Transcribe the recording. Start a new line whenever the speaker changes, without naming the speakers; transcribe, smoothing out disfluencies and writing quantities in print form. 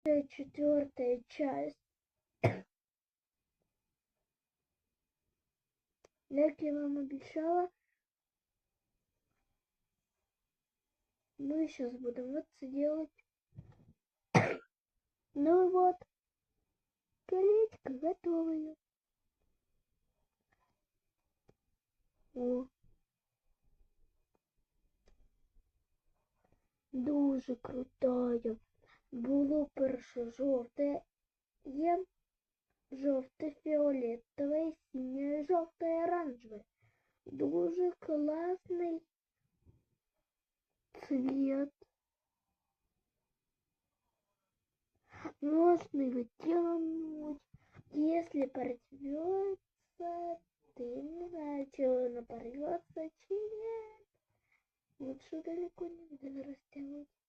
4-я часть. Как я вам обещала, мы сейчас будем это делать. Ну вот, колечко готовое. О, дуже крутая. Було перше жовте, є жовте, фіолетове, синє, жовте, оранжеве. Дуже классный цвет. Можно его тянуть. Если порвется, ты не знаю, что оно порвется, чи нет. Лучше далеко не буду растянуть.